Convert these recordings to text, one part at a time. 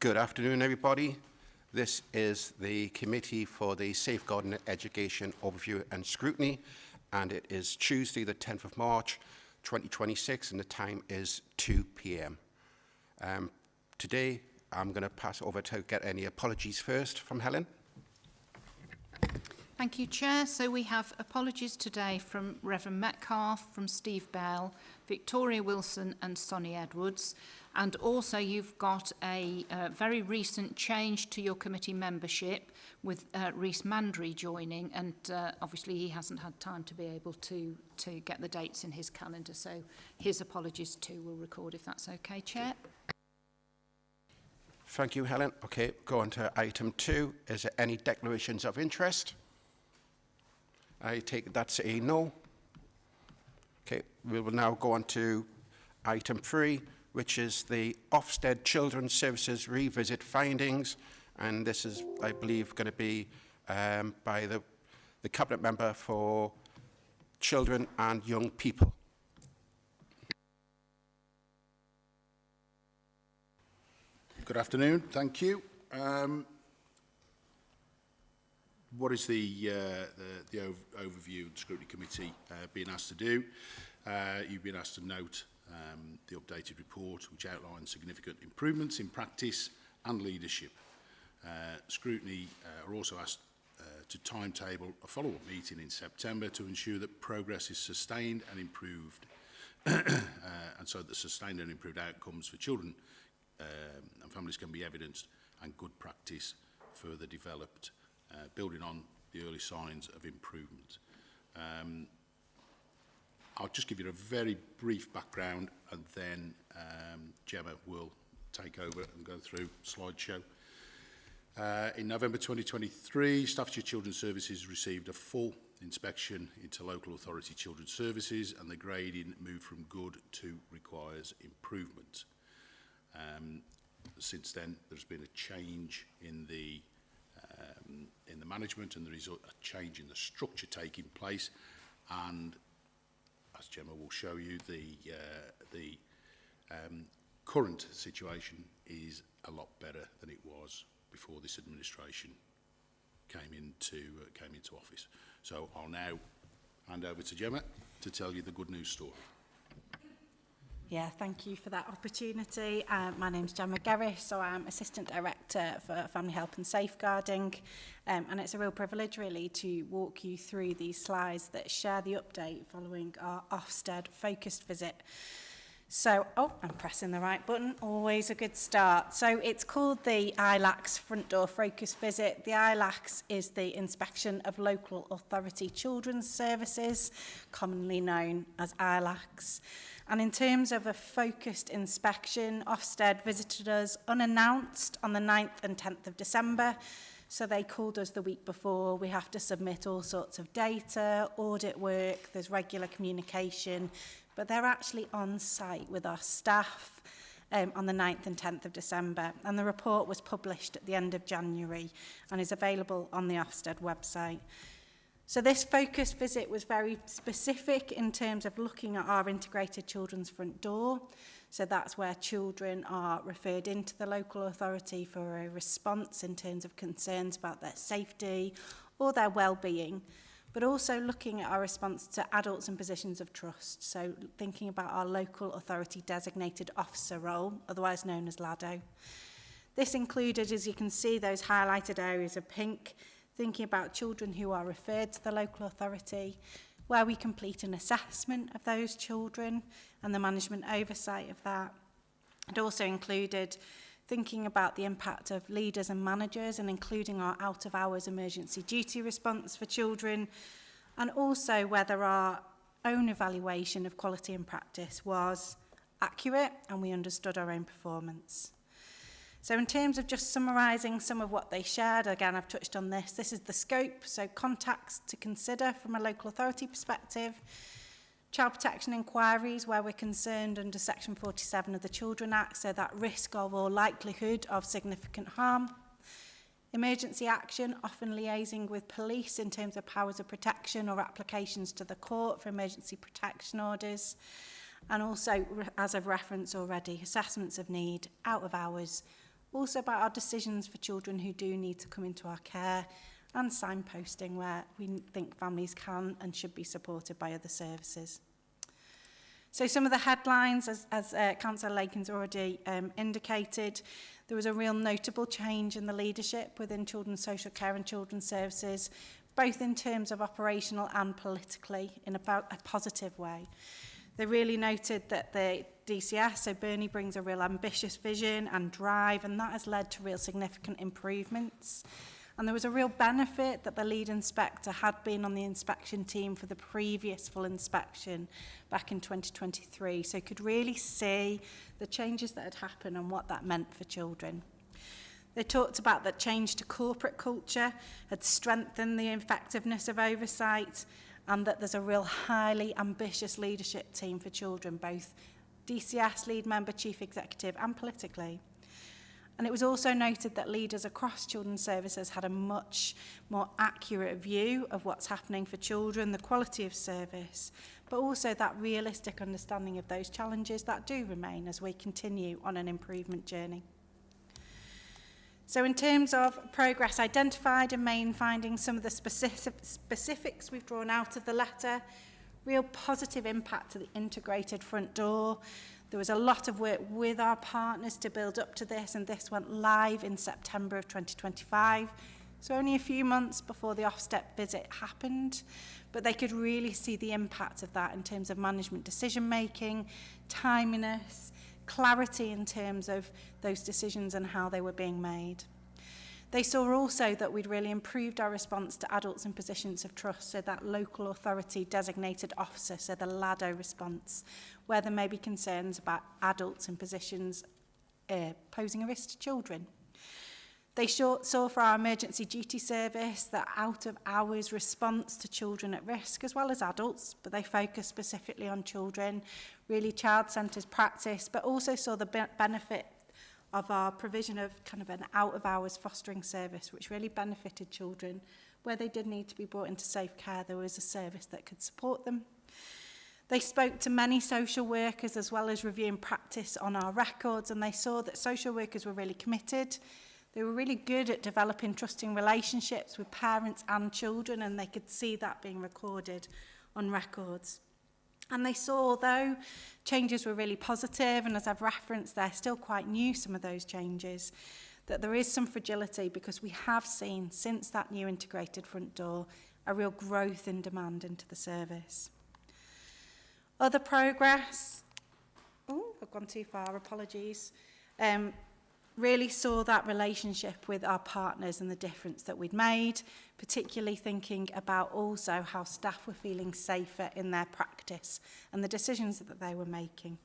Good afternoon, everybody. This is the Committee for the Safeguarding Education Overview and Scrutiny, and it is Tuesday, the 10th of March, 2026, and the time is 2 p.m. Today, I'm going to pass over to get any apologies first from Helen. Thank you, Chair. So we have apologies today from Reverend Metcalfe, from Steve Bell, Victoria Wilson and Sonny Edwards. And also you've got a very recent change to your committee membership with Rhys Mandry joining, and obviously he hasn't had time to be able to get the dates in his calendar. So his apologies too will record, if that's okay, Chair. Thank you, Helen. Okay, go on to item 2. Is there any declarations of interest? I take that's a no. Okay, we will now go on to item 3, which is the Ofsted Children's Services Revisit Findings. And this is, I believe, going to be by the Cabinet Member for Children and Young People. Good afternoon, thank you. What is the overview the Scrutiny Committee being asked to do? You've been asked to note the updated report, which outlines significant improvements in practice and leadership. Scrutiny are also asked to timetable a follow-up meeting in September to ensure that progress is sustained and improved, and so that sustained and improved outcomes for children and families can be evidenced and good practice further developed, building on the early signs of improvement. I'll just give you a very brief background, and then Gemma will take over and go through slideshow. In November 2023, Staffordshire Children's Services received a full inspection into local authority children's services, and the grading moved from good to requires improvement. Since then, there's been a change in the management, and there is a change in the structure taking place, and as Gemma will show you, the current situation is a lot better than it was before this administration came into office. So I'll now hand over to Gemma to tell you the good news story. Yeah, thank you for that opportunity. My name's Gemma Gerrish, so I'm Assistant Director for Family Help and Safeguarding, and it's a real privilege really to walk you through these slides that share the update following our Ofsted focused visit. So, I'm pressing the right button, always a good start. So it's called the ILACS Front Door Focus Visit. The ILACS is the inspection of local authority children's services, commonly known as ILACS. And in terms of a focused inspection, Ofsted visited us unannounced on the 9th and 10th of December. So they called us the week before. We have to submit all sorts of data, audit work, there's regular communication, but they're actually on site with our staff on the 9th and 10th of December. And the report was published at the end of January and is available on the Ofsted website. So this focused visit was very specific in terms of looking at our integrated children's front door. So that's where children are referred into the local authority for a response in terms of concerns about their safety or their well-being, but also looking at our response to adults in positions of trust. So thinking about our local authority designated officer role, otherwise known as LADO. This included, as you can see, those highlighted areas of pink, thinking about children who are referred to the local authority, where we complete an assessment of those children and the management oversight of that. It also included thinking about the impact of leaders and managers and including our out-of-hours emergency duty response for children, and also whether our own evaluation of quality and practice was accurate and we understood our own performance. So in terms of just summarising some of what they shared, again, I've touched on this. This is the scope, so contacts to consider from a local authority perspective, child protection inquiries where we're concerned under Section 47 of the Children Act, so that risk of or likelihood of significant harm, emergency action, often liaising with police in terms of powers of protection or applications to the court for emergency protection orders, and also, as I've referenced already, assessments of need, out of hours, also about our decisions for children who do need to come into our care, and signposting where we think families can and should be supported by other services. So some of the headlines, as Councillor Lakin's already indicated, there was a real notable change in the leadership within children's social care and children's services, both in terms of operational and politically, in a positive way. They really noted that the DCS, so Bernie, brings a real ambitious vision and drive, and that has led to real significant improvements. And there was a real benefit that the lead inspector had been on the inspection team for the previous full inspection back in 2023, so could really see the changes that had happened and what that meant for children. They talked about that change to corporate culture had strengthened the effectiveness of oversight, and that there's a real highly ambitious leadership team for children, both DCS, lead member, chief executive, and politically. And it was also noted that leaders across children's services had a much more accurate view of what's happening for children, the quality of service, but also that realistic understanding of those challenges that do remain as we continue on an improvement journey. So in terms of progress identified and main findings, some of the specifics we've drawn out of the letter, real positive impact to the integrated front door. There was a lot of work with our partners to build up to this, and this went live in September of 2025. So only a few months before the Ofsted visit happened, but they could really see the impact of that in terms of management decision making, timeliness, clarity in terms of those decisions and how they were being made. They saw also that we'd really improved our response to adults in positions of trust, so that local authority designated officer, so the LADO response, where there may be concerns about adults in positions posing a risk to children. They saw for our emergency duty service that out-of-hours response to children at risk, as well as adults, but they focused specifically on children, really child-centred practice, but also saw the benefit of our provision of kind of an out-of-hours fostering service, which really benefited children. Where they did need to be brought into safe care, there was a service that could support them. They spoke to many social workers as well as reviewing practice on our records, and they saw that social workers were really committed. They were really good at developing trusting relationships with parents and children, and they could see that being recorded on records. And they saw, although changes were really positive, and as I've referenced, they're still quite new, some of those changes, that there is some fragility, because we have seen, since that new integrated front door, a real growth in demand into the service. Other progress, I've gone too far, apologies, really saw that relationship with our partners and the difference that we'd made, particularly thinking about also how staff were feeling safer in their practice and the decisions that they were making.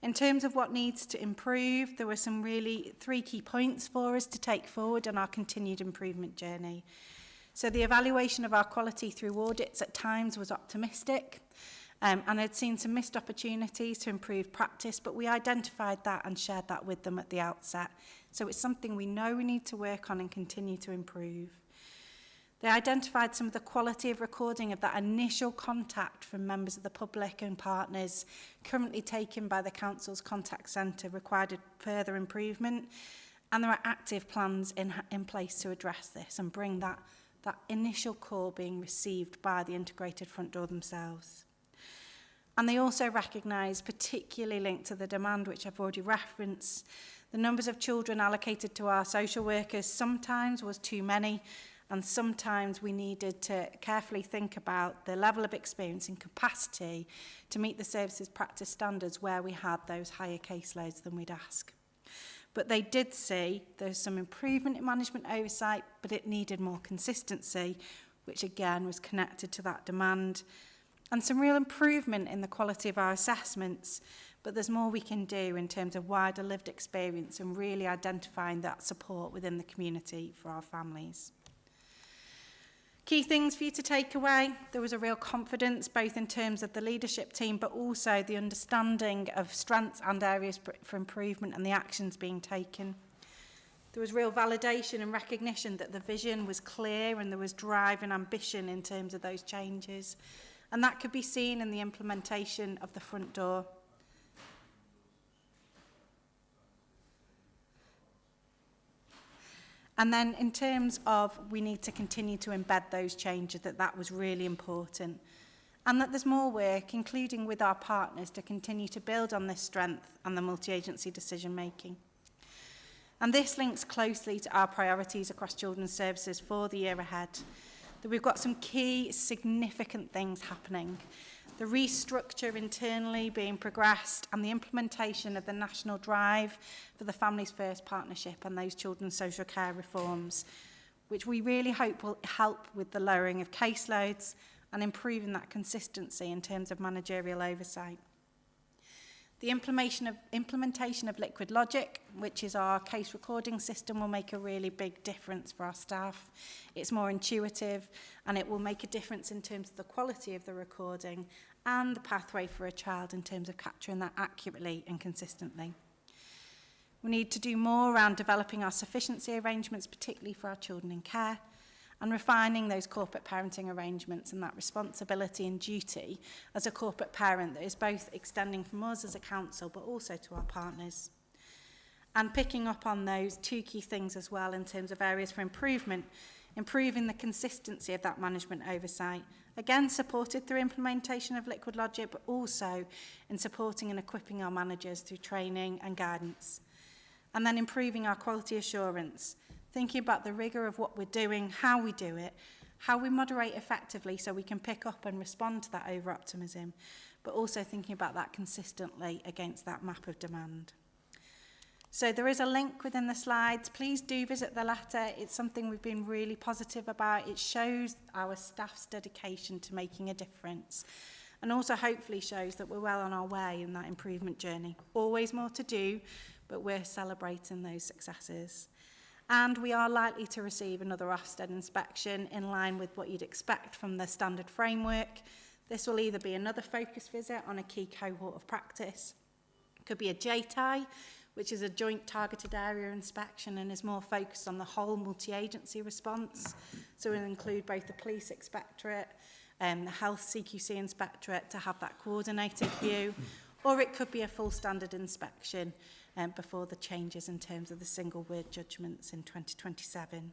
In terms of what needs to improve, there were some really 3 key points for us to take forward on our continued improvement journey. So the evaluation of our quality through audits at times was optimistic, and I'd seen some missed opportunities to improve practice, but we identified that and shared that with them at the outset. So it's something we know we need to work on and continue to improve. They identified some of the quality of recording of that initial contact from members of the public and partners currently taken by the Council's contact centre required further improvement, and there are active plans in place to address this and bring that initial call being received by the integrated front door themselves. And they also recognise, particularly linked to the demand, which I've already referenced, the numbers of children allocated to our social workers sometimes was too many, and sometimes we needed to carefully think about the level of experience and capacity to meet the services practice standards where we had those higher caseloads than we'd ask. But they did see there's some improvement in management oversight, but it needed more consistency, which again was connected to that demand. And some real improvement in the quality of our assessments, but there's more we can do in terms of wider lived experience and really identifying that support within the community for our families. Key things for you to take away: there was a real confidence both in terms of the leadership team, but also the understanding of strengths and areas for improvement and the actions being taken. There was real validation and recognition that the vision was clear and there was drive and ambition in terms of those changes. And that could be seen in the implementation of the front door. And then in terms of we need to continue to embed those changes, that was really important. And that there's more work, including with our partners, to continue to build on this strength and the multi-agency decision making. And this links closely to our priorities across children's services for the year ahead. That we've got some key significant things happening. The restructure internally being progressed and the implementation of the national drive for the Families First Partnership and those children's social care reforms, which we really hope will help with the lowering of caseloads and improving that consistency in terms of managerial oversight. The implementation of Liquid Logic, which is our case recording system, will make a really big difference for our staff. It's more intuitive and it will make a difference in terms of the quality of the recording and the pathway for a child in terms of capturing that accurately and consistently. We need to do more around developing our sufficiency arrangements, particularly for our children in care, and refining those corporate parenting arrangements and that responsibility and duty as a corporate parent that is both extending from us as a council but also to our partners. And picking up on those two key things as well in terms of areas for improvement, improving the consistency of that management oversight, again supported through implementation of Liquid Logic, but also in supporting and equipping our managers through training and guidance. And then improving our quality assurance, thinking about the rigour of what we're doing, how we do it, how we moderate effectively so we can pick up and respond to that over-optimism, but also thinking about that consistently against that map of demand. So there is a link within the slides. Please do visit the letter. It's something we've been really positive about. It shows our staff's dedication to making a difference and also hopefully shows that we're well on our way in that improvement journey. Always more to do, but we're celebrating those successes. And we are likely to receive another Ofsted inspection in line with what you'd expect from the standard framework. This will either be another focus visit on a key cohort of practice. It could be a JTI, which is a joint targeted area inspection and is more focused on the whole multi-agency response. So it will include both the police inspectorate and the health CQC inspectorate to have that coordinated view. Or it could be a full standard inspection before the changes in terms of the single word judgments in 2027.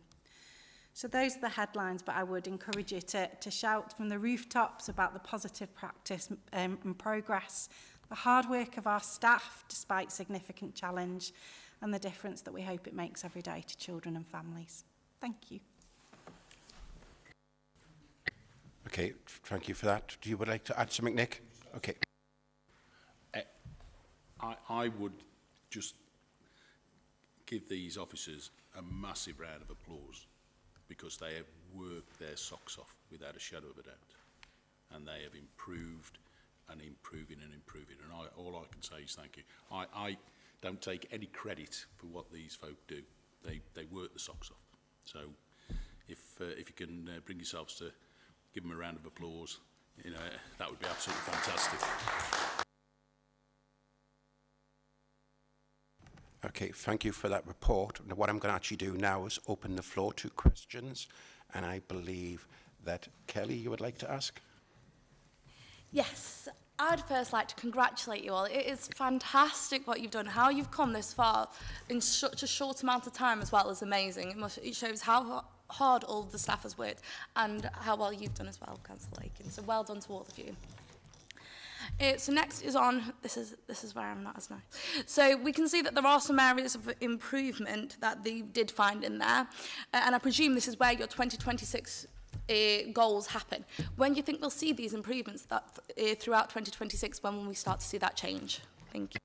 So those are the headlines, but I would encourage you to shout from the rooftops about the positive practice and progress, the hard work of our staff despite significant challenge, and the difference that we hope it makes every day to children and families. Thank you. Okay, thank you for that. Do you would like to add something, Nick? Okay. I would just give these officers a massive round of applause because they have worked their socks off without a shadow of a doubt, and they have improved and improving and improving, and all I can say is thank you. I don't take any credit for what these folk do. They work the socks off. So if you can bring yourselves to give them a round of applause, you know, that would be absolutely fantastic. Okay, thank you for that report. Now, what I'm going to actually do now is open the floor to questions, and I believe that Kelly, you would like to ask? Yes, I'd first like to congratulate you all. It is fantastic what you've done. How you've come this far in such a short amount of time as well is amazing. It shows how hard all the staff has worked and how well you've done as well, Councillor Lakin. So well done to all of you. So next is on, this is where I'm not as nice. So we can see that there are some areas of improvement that they did find in there. And I presume this is where your 2026 goals happen. When do you think we'll see these improvements that, throughout 2026? When will we start to see that change? Thank you.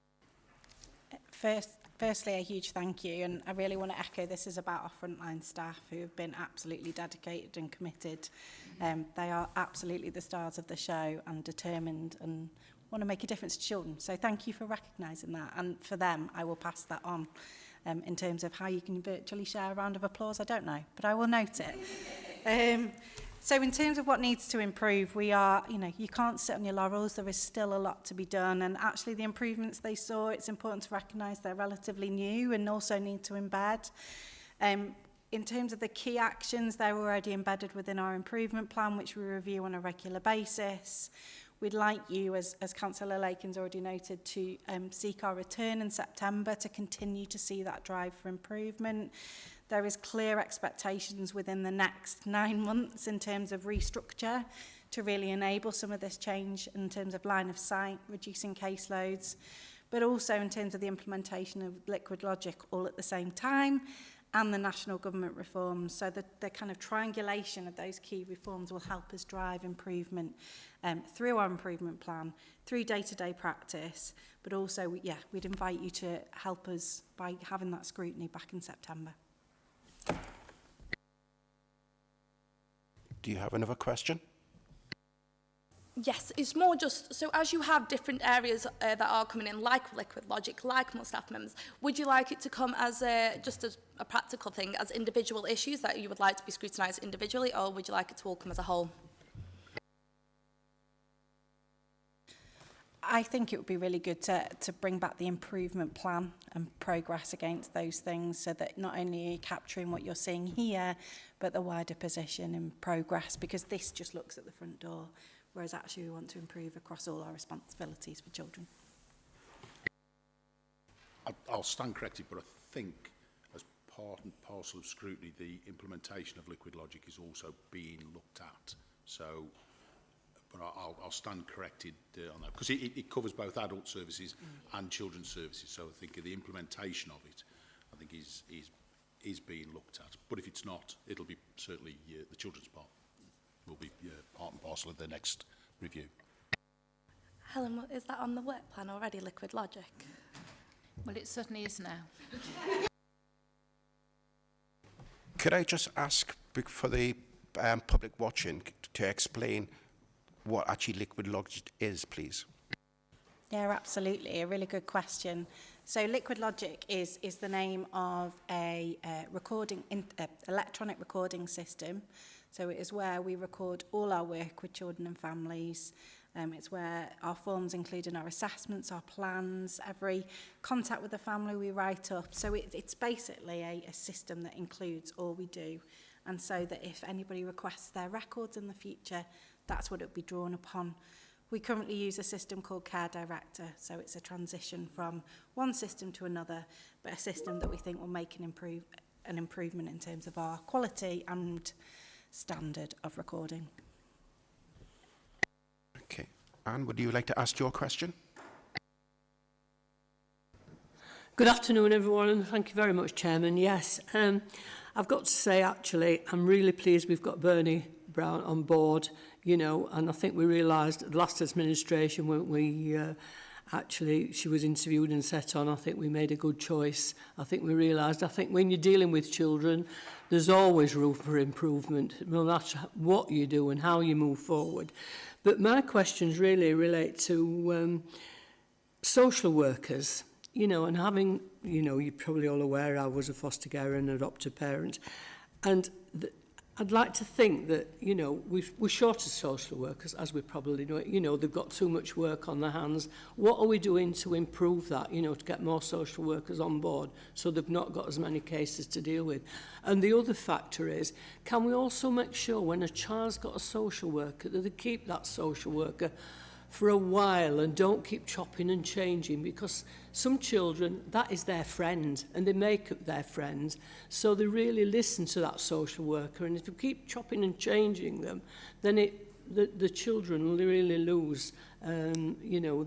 Firstly, a huge thank you, and I really want to echo this is about our frontline staff who have been absolutely dedicated and committed. They are absolutely the stars of the show and determined and want to make a difference to children. So thank you for recognising that, and for them, I will pass that on. In terms of how you can virtually share a round of applause, I don't know, but I will note it. So in terms of what needs to improve, we are, you can't sit on your laurels. There is still a lot to be done. And actually the improvements they saw, it's important to recognise they're relatively new and also need to embed. In terms of the key actions, they're already embedded within our improvement plan, which we review on a regular basis. We'd like you, as Councillor Lakin's already noted, to seek our return in September to continue to see that drive for improvement. There is clear expectations within the next 9 months in terms of restructure to really enable some of this change in terms of line of sight, reducing caseloads, but also in terms of the implementation of liquid logic all at the same time, and the national government reforms. So the kind of triangulation of those key reforms will help us drive improvement through our improvement plan, through day-to-day practice, but also, we'd invite you to help us by having that scrutiny back in September. Do you have another question? Yes, it's more just, so as you have different areas that are coming in, like liquid logic, like more staff members, would you like it to come as just as a practical thing, as individual issues that you would like to be scrutinised individually, or would you like it to all come as a whole? I think it would be really good to bring back the improvement plan and progress against those things, so that not only are you capturing what you're seeing here, but the wider position and progress, because this just looks at the front door, whereas actually we want to improve across all our responsibilities for children. I'll stand corrected, but I think as part and parcel of scrutiny, the implementation of liquid logic is also being looked at. So, but I'll stand corrected on that, because it covers both adult services and children's services. So I think the implementation of it, I think is being looked at. But if it's not, it'll be certainly the children's part will be part and parcel of the next review. Helen, is that on the work plan already, liquid logic? Well, it certainly is now. Could I just ask for the public watching to explain what actually liquid logic is, please? Yeah, absolutely. A really good question. So liquid logic is the name of a electronic recording system. So it is where we record all our work with children and families. It's where our forms, including our assessments, our plans, every contact with the family we write up. So it's basically a system that includes all we do. And so that if anybody requests their records in the future, that's what it will be drawn upon. We currently use a system called Care Director, so it's a transition from one system to another, but a system that we think will make an improvement in terms of our quality and standard of recording. Okay. Anne, would you like to ask your question? Good afternoon, everyone, and thank you very much, Chairman. Yes, I've got to say, actually, I'm really pleased we've got Bernie Brown on board, you know, and I think we realised at the last administration when we actually, she was interviewed and set on, I think we made a good choice. I think we realised, I think when you're dealing with children, there's always room for improvement, no matter what you do and how you move forward. But my questions really relate to social workers, you know, and having, you know, you're probably all aware I was a foster carer and adopted parent, and I'd like to think that, you know, we're short of social workers, as we probably know. You know, they've got too much work on their hands. What are we doing to improve that, you know, to get more social workers on board so they've not got as many cases to deal with? And the other factor is, can we also make sure when a child's got a social worker that they keep that social worker for a while and don't keep chopping and changing, because some children, that is their friend and they make up their friends, so they really listen to that social worker, and if you keep chopping and changing them, then the children will really lose you know,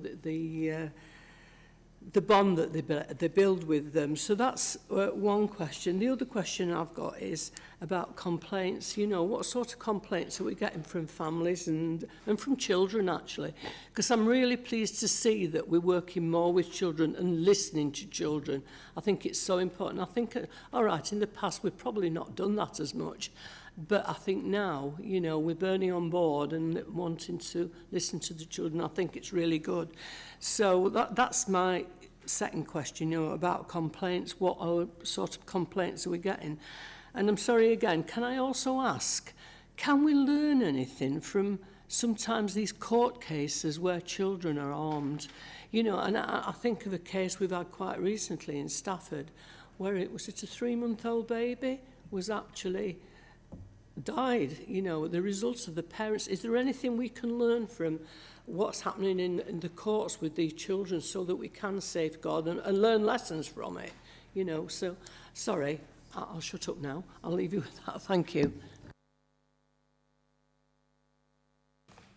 the bond that they build with them. So that's one question. The other question I've got is about complaints. You know, what sort of complaints are we getting from families and from children, actually? Because I'm really pleased to see that we're working more with children and listening to children. I think it's so important. I think, all right, in the past we've probably not done that as much, but I think now, you know, with Bernie on board and wanting to listen to the children, I think it's really good. So that's my second question, you know, about complaints. What sort of complaints are we getting? And I'm sorry again, can I also ask, can we learn anything from sometimes these court cases where children are harmed? You know, and I think of a case we've had quite recently in Stafford, where it was a 3-month-old baby was actually died, you know, the results of the parents. Is there anything we can learn from what's happening in the courts with these children so that we can safeguard and learn lessons from it, you know? So, sorry, I'll shut up now. I'll leave you with that. Thank you.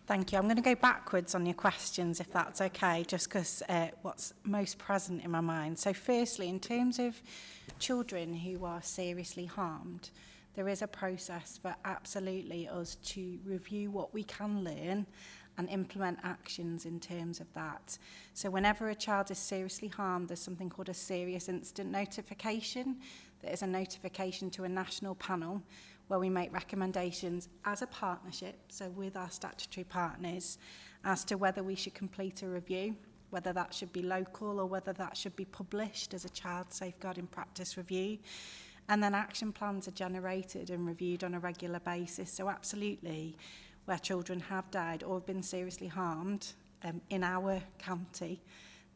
Thank you. I'm going to go backwards on your questions, if that's okay, just because what's most present in my mind. So firstly, in terms of children who are seriously harmed, there is a process for absolutely us to review what we can learn and implement actions in terms of that. So whenever a child is seriously harmed, there's something called a serious incident notification. There is a notification to a national panel where we make recommendations as a partnership, so with our statutory partners, as to whether we should complete a review, whether that should be local or whether that should be published as a child safeguarding practice review. And then action plans are generated and reviewed on a regular basis. So absolutely, where children have died or been seriously harmed in our county,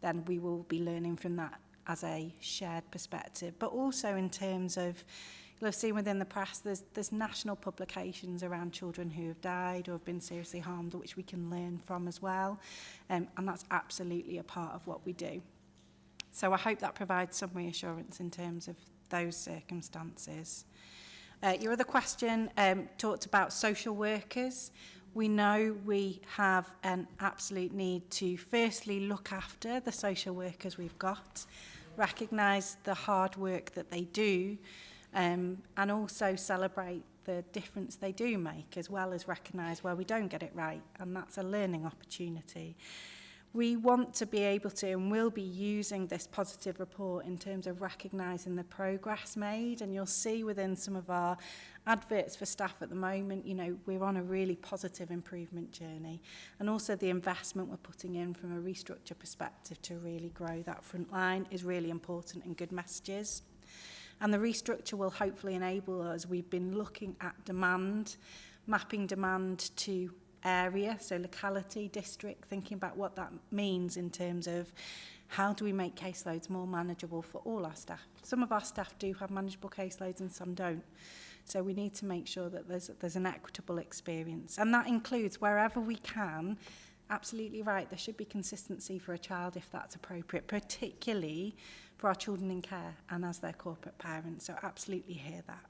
then we will be learning from that as a shared perspective. But also in terms of, you'll have seen within the press, there's national publications around children who have died or have been seriously harmed, which we can learn from as well. And that's absolutely a part of what we do. So I hope that provides some reassurance in terms of those circumstances. Your other question talked about social workers. We know we have an absolute need to firstly look after the social workers we've got, recognise the hard work that they do, and also celebrate the difference they do make, as well as recognise where we don't get it right, and that's a learning opportunity. We want to be able to, and will be using this positive report in terms of recognising the progress made, and you'll see within some of our adverts for staff at the moment, you know, we're on a really positive improvement journey, and also the investment we're putting in from a restructure perspective to really grow that front line is really important, and good messages. And the restructure will hopefully enable us. We've been looking at demand, mapping demand to area, so locality, district, thinking about what that means in terms of how do we make caseloads more manageable for all our staff. Some of our staff do have manageable caseloads and some don't. So we need to make sure that there's an equitable experience. And that includes wherever we can, absolutely right, there should be consistency for a child if that's appropriate, particularly for our children in care and as their corporate parents. So absolutely hear that.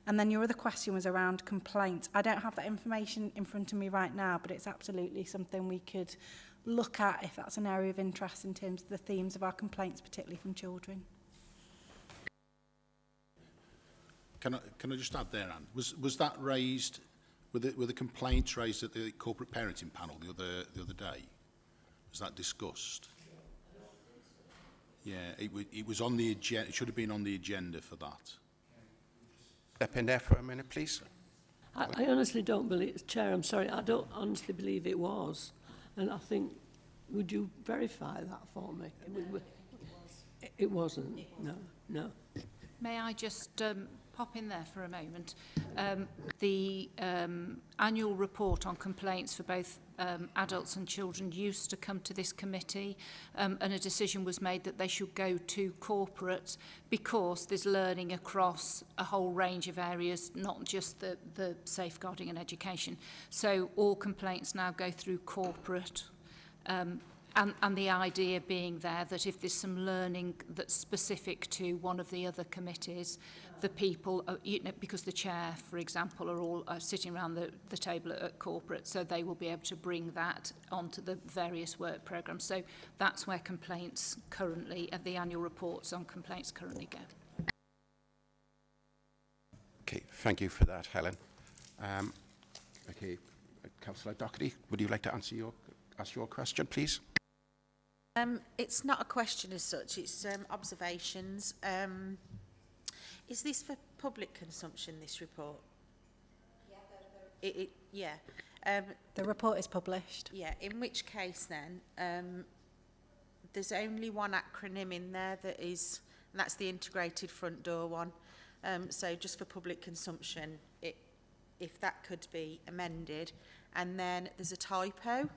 And then your other question was around complaints. I don't have that information in front of me right now, but it's absolutely something we could look at if that's an area of interest in terms of the themes of our complaints, particularly from children. Can I just add there, Anne? Was that raised, were the complaints raised at the corporate parenting panel the other day? Was that discussed? Yeah, it was on the agenda. It should have been on the agenda for that. Step in there for a minute, please. I honestly don't believe, Chair, I'm sorry, I don't honestly believe it was. And I think, would you verify that for me? It wasn't, no. May I just pop in there for a moment? The annual report on complaints for both adults and children used to come to this committee, and a decision was made that they should go to corporate because there's learning across a whole range of areas, not just the safeguarding and education. So all complaints now go through corporate. And the idea being there that if there's some learning that's specific to one of the other committees, the people, you know, because the chair, for example, are all sitting around the table at corporate, so they will be able to bring that onto the various work programmes. So that's where complaints currently, the annual reports on complaints currently go. Okay, thank you for that, Helen. Okay, Councillor Doherty, would you like to ask your question, please? It's not a question as such, it's observations. Is this for public consumption, this report? Yeah. The report is published. Yeah, in which case then, there's only one acronym in there that is, and that's the integrated front door one. So just for public consumption, if that could be amended. And then there's a typo.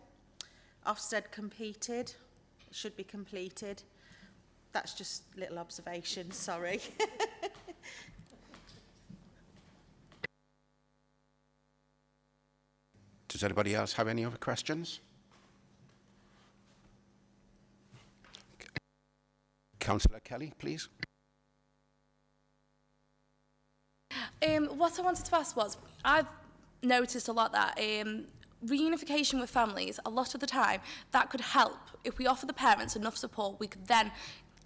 Ofsted competed. Should be completed. That's just little observations, sorry. Does anybody else have any other questions? Councillor Kelly, please. What I wanted to ask was, I've noticed a lot that reunification with families, a lot of the time, that could help. If we offer the parents enough support, we could then,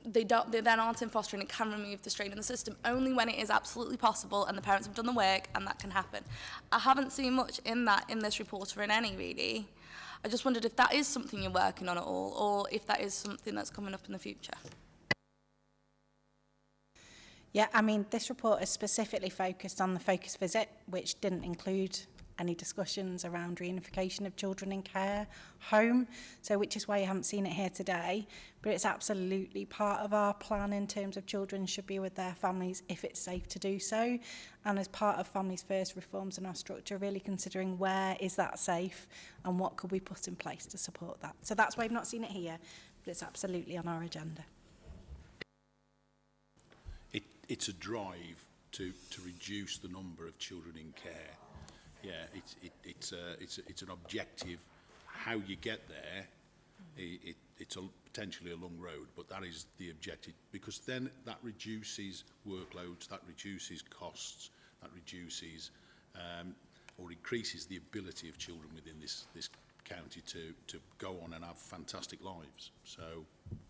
they then aren't in fostering, it can remove the strain in the system, only when it is absolutely possible and the parents have done the work and that can happen. I haven't seen much in that in this report or in any, really. I just wondered if that is something you're working on at all, or if that is something that's coming up in the future. Yeah, I mean, this report is specifically focused on the focus visit, which didn't include any discussions around reunification of children in care home, so which is why you haven't seen it here today. But it's absolutely part of our plan in terms of children should be with their families if it's safe to do so. And as part of Families First reforms in our structure, really considering where is that safe and what could we put in place to support that. So that's why I've not seen it here, but it's absolutely on our agenda. It's a drive to reduce the number of children in care. Yeah, it's an objective. How you get there, it's potentially a long road, but that is the objective, because then that reduces workloads, that reduces costs, that reduces or increases the ability of children within this county to go on and have fantastic lives. So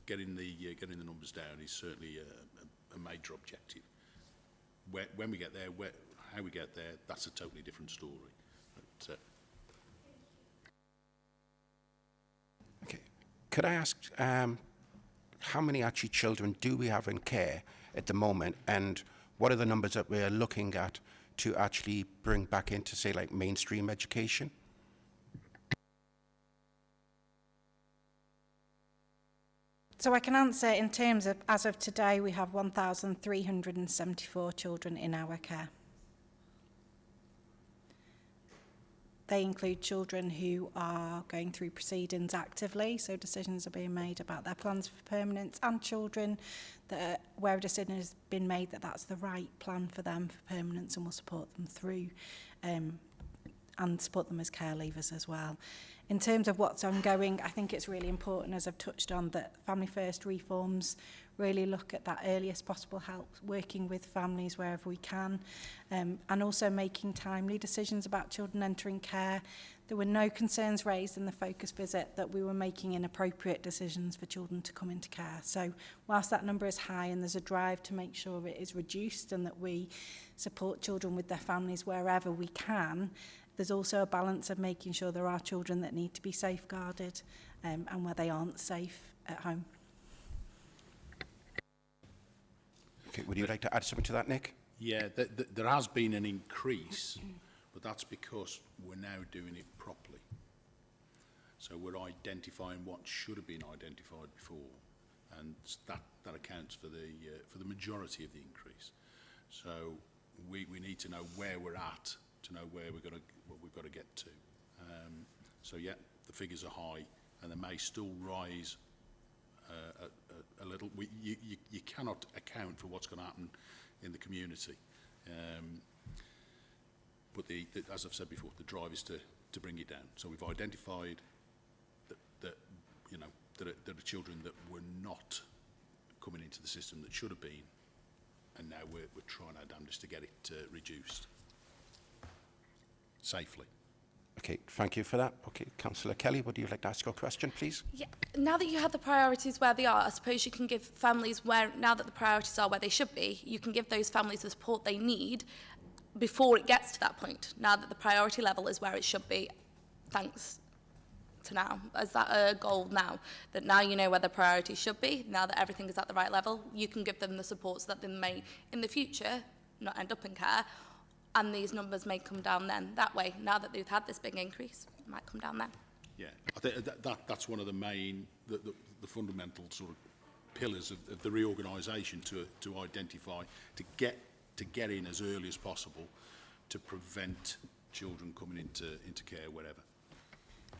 getting the numbers down is certainly a major objective. When we get there, how we get there, that's a totally different story. But, Okay. Could I ask how many actually children do we have in care at the moment, and what are the numbers that we're looking at to actually bring back into, say, like mainstream education? So I can answer in terms of, as of today, we have 1,374 children in our care. They include children who are going through proceedings actively, so decisions are being made about their plans for permanence, and children that where a decision has been made that that's the right plan for them for permanence, and will support them through and support them as care leavers as well. In terms of what's ongoing, I think it's really important, as I've touched on, that Family First reforms really look at that earliest possible help, working with families wherever we can, and also making timely decisions about children entering care. There were no concerns raised in the focus visit that we were making inappropriate decisions for children to come into care. So whilst that number is high and there's a drive to make sure it is reduced and that we support children with their families wherever we can, there's also a balance of making sure there are children that need to be safeguarded and where they aren't safe at home. Okay, would you like to add something to that, Nick? yeah, there has been an increase, but that's because we're now doing it properly. So we're identifying what should have been identified before, and that accounts for the majority of the increase. So we need to know where we're at to know what we've got to get to. So yeah, the figures are high, and they may still rise a little. You cannot account for what's going to happen in the community, but as I've said before, the drive is to bring it down. So we've identified that there are children that were not coming into the system that should have been, and now we're trying our damnedest to get it reduced safely. Okay, thank you for that. Okay, Councillor Kelly, would you like to ask your question, please? Yeah. Now that you have the priorities where they are, I suppose you can give families now that the priorities are where they should be, you can give those families the support they need before it gets to that point, now that the priority level is where it should be, thanks to now. Is that a goal now? That now you know where the priority should be, now that everything is at the right level, you can give them the support so that they may, in the future, not end up in care, and these numbers may come down then. That way, now that they've had this big increase, it might come down then. Yeah, I think that's one of the main, the fundamental sort of pillars of the reorganisation to identify, to get in as early as possible to prevent children coming into care wherever.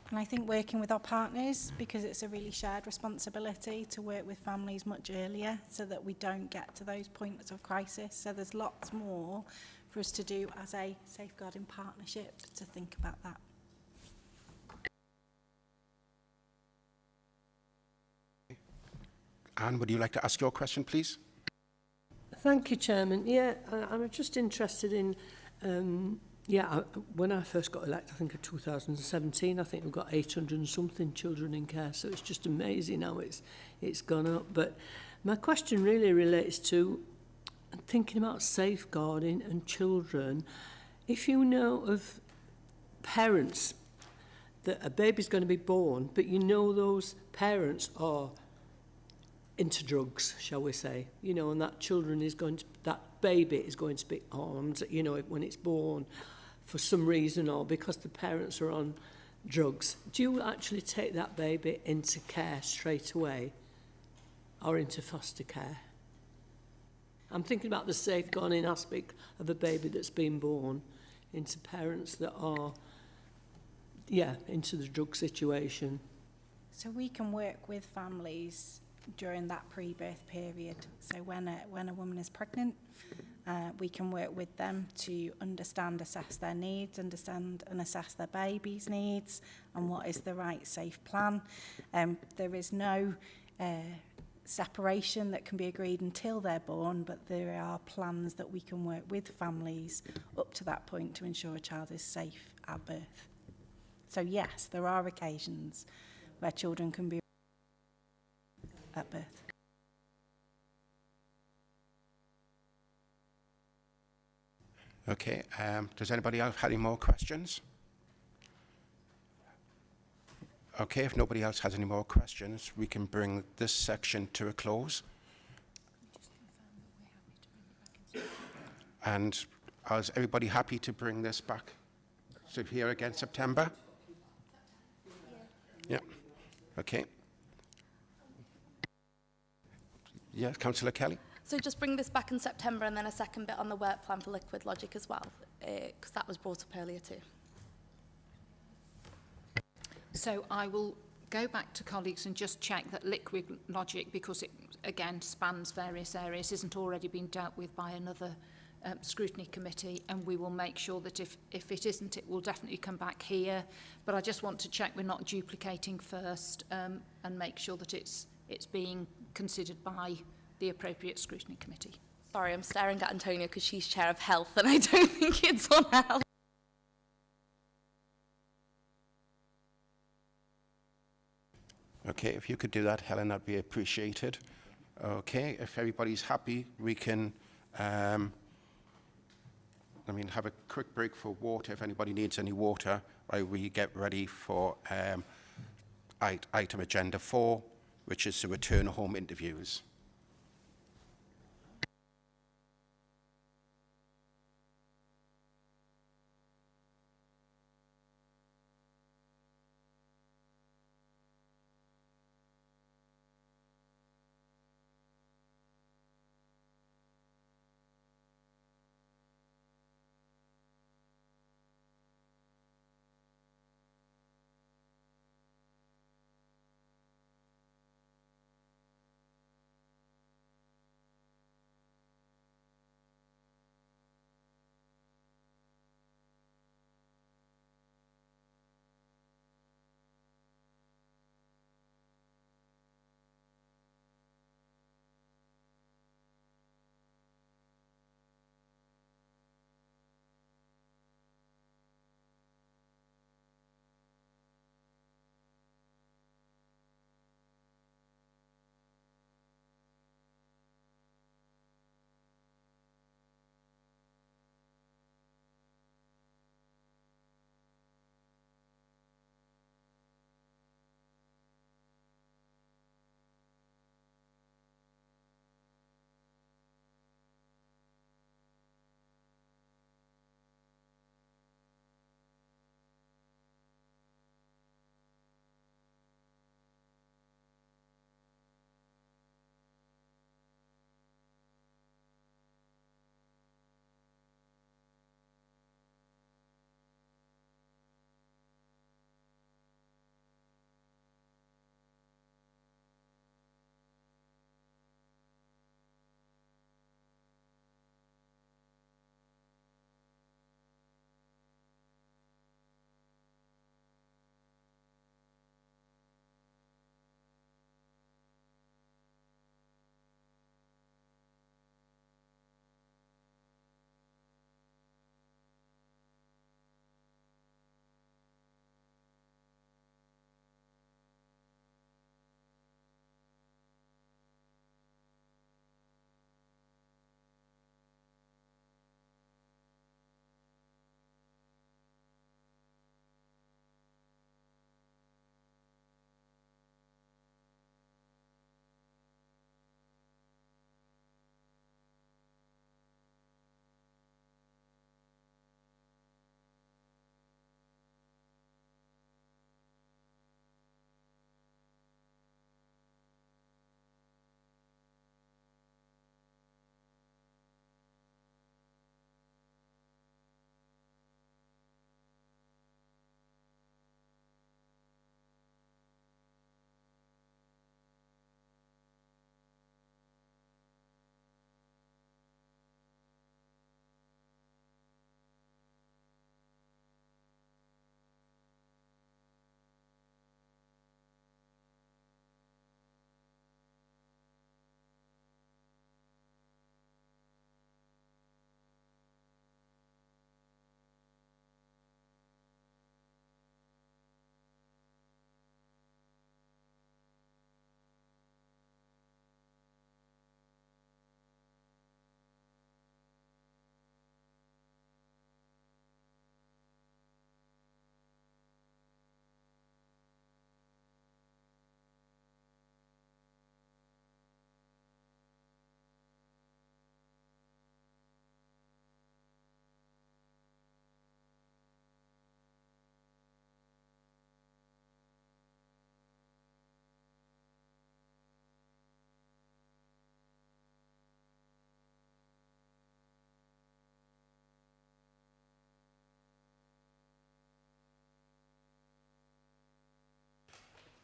And I think working with our partners, because it's a really shared responsibility to work with families much earlier so that we don't get to those points of crisis. So there's lots more for us to do as a safeguarding partnership to think about that. Anne, would you like to ask your question, please? Thank you, Chairman. Yeah, I'm just interested in, when I first got elected, I think in 2017, I think we've got 800 and something children in care, so it's just amazing how it's gone up. But my question really relates to thinking about safeguarding and children. If you know of parents that a baby's going to be born, but you know those parents are into drugs, shall we say, you know, and that that baby is going to be harmed, you know, when it's born for some reason or because the parents are on drugs. Do you actually take that baby into care straight away or into foster care? I'm thinking about the safeguarding aspect of a baby that's been born into parents that are, into the drug situation. So we can work with families during that pre-birth period. So when a woman is pregnant, we can work with them to assess their needs, understand and assess their baby's needs, and what is the right safe plan. There is no separation that can be agreed until they're born, but there are plans that we can work with families up to that point to ensure a child is safe at birth. So yes, there are occasions where children can be at birth. Okay, does anybody else have any more questions? Okay, if nobody else has any more questions, we can bring this section to a close. And is everybody happy to bring this back to here again September? Yeah. Okay. Yeah, Councillor Kelly? So just bring this back in September and then a second bit on the work plan for Liquid Logic as well, because that was brought up earlier too. So I will go back to colleagues and just check that Liquid Logic, because it again spans various areas, isn't already been dealt with by another scrutiny committee, and we will make sure that if it isn't, it will definitely come back here. But I just want to check we're not duplicating first, and make sure that it's being considered by the appropriate scrutiny committee. Sorry, I'm staring at Antonia because she's chair of health and I don't think it's on health. Okay, if you could do that, Helen, that'd be appreciated. Okay, if everybody's happy, we can have a quick break for water if anybody needs any water while we get ready for item agenda 4, which is the return home interviews.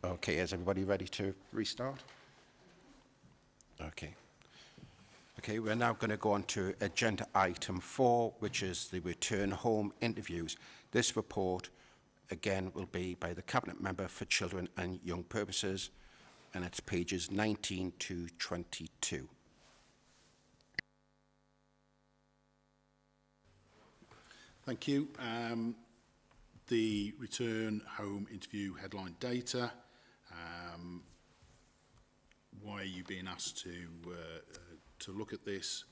Okay, is everybody ready to restart? Okay. Okay, we're now going to go on to agenda item 4, which is the return home interviews. This report, again, will be by the Cabinet Member for Children and Young Purposes, and it's pages 19 to 22. Thank you. The return home interview headline data. Why are you being asked to look at this,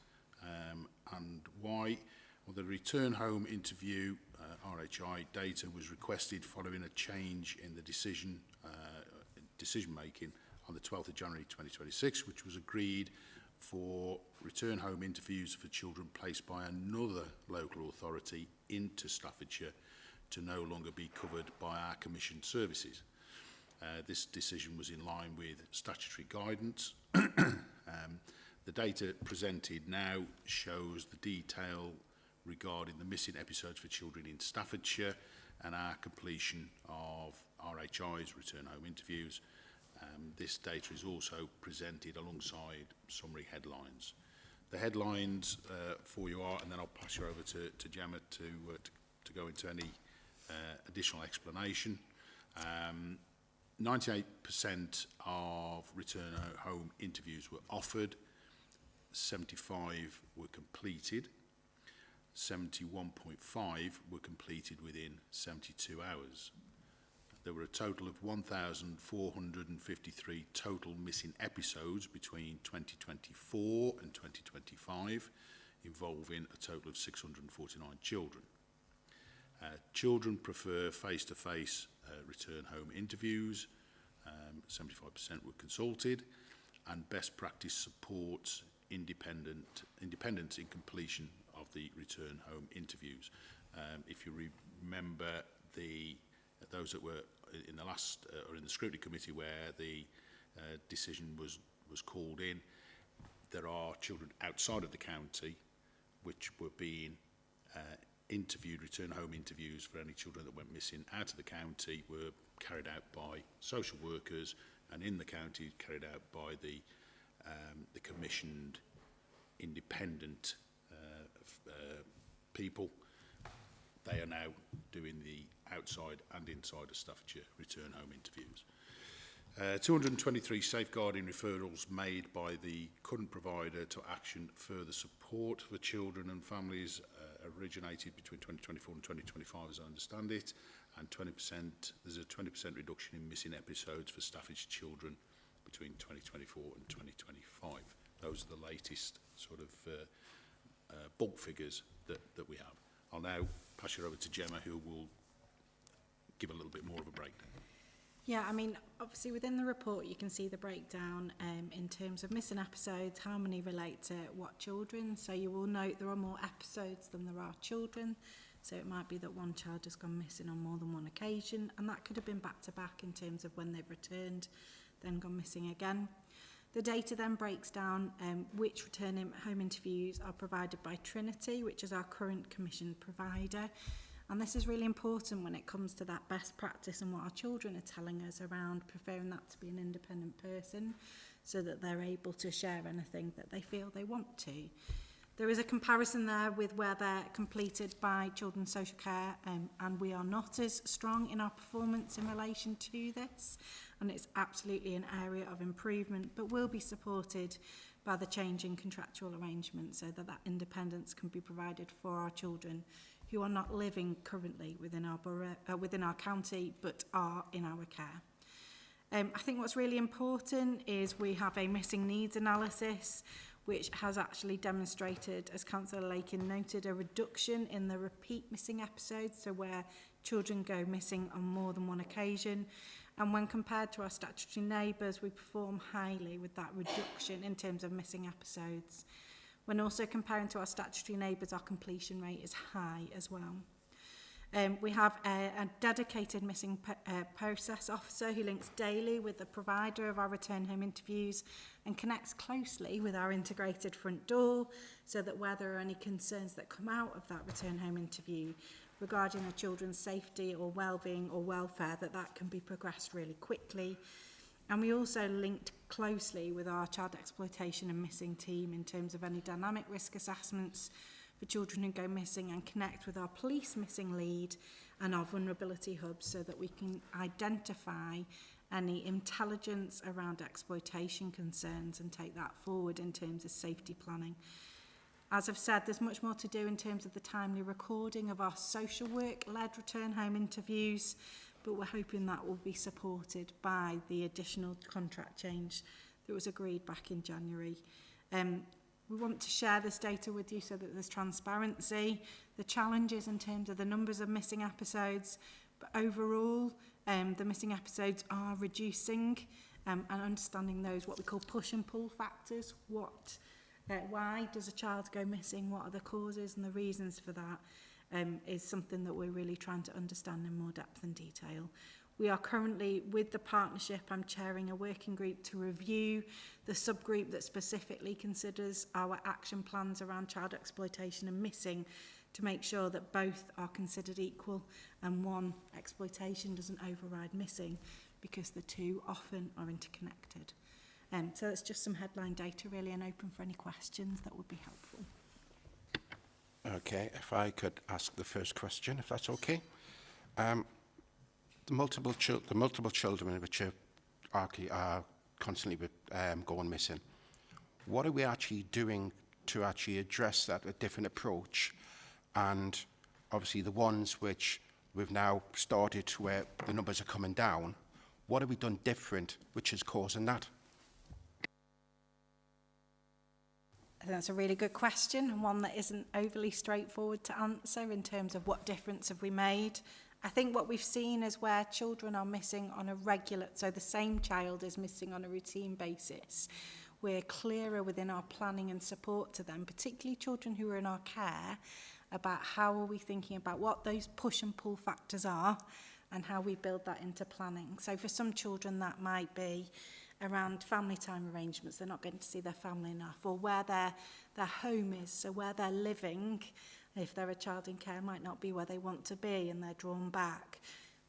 and why? Well, the return home interview RHI data was requested following a change in the decision making on the 12th of January 2026, which was agreed for return home interviews for children placed by another local authority into Staffordshire to no longer be covered by our commissioned services. This decision was in line with statutory guidance. The data presented now shows the detail regarding the missing episodes for children in Staffordshire and our completion of RHI's return home interviews. This data is also presented alongside summary headlines. The headlines for you are, and then I'll pass you over to Gemma to go into any additional explanation. 98% of return home interviews were offered, 75 were completed, 71.5 were completed within 72 hours. There were a total of 1,453 total missing episodes between 2024 and 2025, involving a total of 649 children. Children prefer face-to-face return home interviews. 75% were consulted, and best practice supports independence in completion of the return home interviews. If you remember those that were in the last or in the Scrutiny Committee where the decision was called in, there are children outside of the county which were being interviewed. Return home interviews for any children that went missing out of the county were carried out by social workers, and in the county carried out by the commissioned independent people. They are now doing the outside and inside of Staffordshire return home interviews. 223 safeguarding referrals made by the current provider to action further support for children and families originated between 2024 and 2025, as I understand it, and 20%. There's a 20% reduction in missing episodes for Staffordshire children between 2024 and 2025. Those are the latest sort of bulk figures that we have. I'll now pass you over to Gemma, who will give a little bit more of a breakdown. Yeah, I mean, obviously within the report you can see the breakdown in terms of missing episodes, how many relate to what children. So you will note there are more episodes than there are children. So it might be that one child has gone missing on more than one occasion, and that could have been back to back in terms of when they've returned, then gone missing again. The data then breaks down which return home interviews are provided by Trinity, which is our current commissioned provider. And this is really important when it comes to that best practice and what our children are telling us around preferring that to be an independent person so that they're able to share anything that they feel they want to. There is a comparison there with where they're completed by Children's Social Care, and we are not as strong in our performance in relation to this, and it's absolutely an area of improvement, but will be supported by the change in contractual arrangements so that that independence can be provided for our children who are not living currently within our borough, within our county, but are in our care. I think what's really important is we have a missing needs analysis, which has actually demonstrated, as Councillor Lakin noted, a reduction in the repeat missing episodes, so where children go missing on more than one occasion. And when compared to our statutory neighbours, we perform highly with that reduction in terms of missing episodes. When also comparing to our statutory neighbours, our completion rate is high as well. We have a dedicated missing process officer who links daily with the provider of our return home interviews and connects closely with our integrated front door so that where there are any concerns that come out of that return home interview, regarding a children's safety or well-being or welfare, that can be progressed really quickly. And we also linked closely with our child exploitation and missing team in terms of any dynamic risk assessments for children who go missing, and connect with our police missing lead and our vulnerability hubs so that we can identify any intelligence around exploitation concerns and take that forward in terms of safety planning. As I've said, there's much more to do in terms of the timely recording of our social work-led return home interviews, but we're hoping that will be supported by the additional contract change that was agreed back in January. We want to share this data with you so that there's transparency, the challenges in terms of the numbers of missing episodes, but overall, the missing episodes are reducing, and understanding those, what we call push and pull factors. Why does a child go missing? What are the causes and the reasons for that? Is something that we're really trying to understand in more depth and detail. We are currently, with the partnership, I'm chairing a working group to review the subgroup that specifically considers our action plans around child exploitation and missing, to make sure that both are considered equal and one, exploitation doesn't override missing, because the two often are interconnected. So that's just some headline data really, and open for any questions that would be helpful. Okay, if I could ask the first question, if that's okay. The multiple children which are constantly going missing, what are we actually doing to actually address that, a different approach? And obviously the ones which we've now started to where the numbers are coming down, what have we done different which is causing that? I think that's a really good question, and one that isn't overly straightforward to answer in terms of what difference have we made. I think what we've seen is where children are missing on a regular, so the same child is missing on a routine basis, we're clearer within our planning and support to them, particularly children who are in our care, about how are we thinking about what those push and pull factors are and how we build that into planning. So for some children that might be around family time arrangements, they're not getting to see their family enough, or where their home is, so where they're living, if they're a child in care, might not be where they want to be and they're drawn back.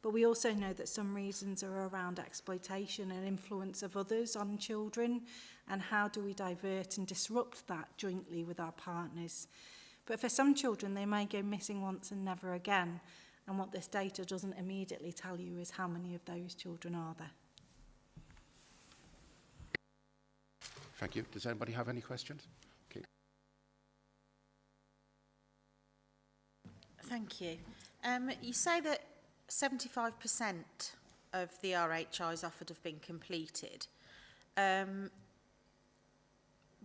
But we also know that some reasons are around exploitation and influence of others on children, and how do we divert and disrupt that jointly with our partners. But for some children, they may go missing once and never again, and what this data doesn't immediately tell you is how many of those children are there. Thank you. Does anybody have any questions? Okay. Thank you. You say that 75% of the RHIs offered have been completed.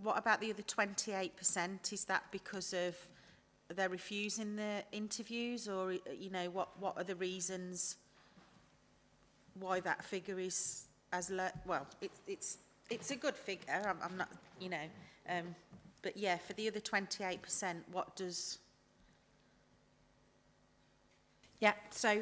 What about the other 28%? Is that because of they're refusing the interviews, or you know, what are the reasons why that figure is as low? Well, it's a good figure. I'm not, you know, but yeah, for the other 28%, what does? Yeah, so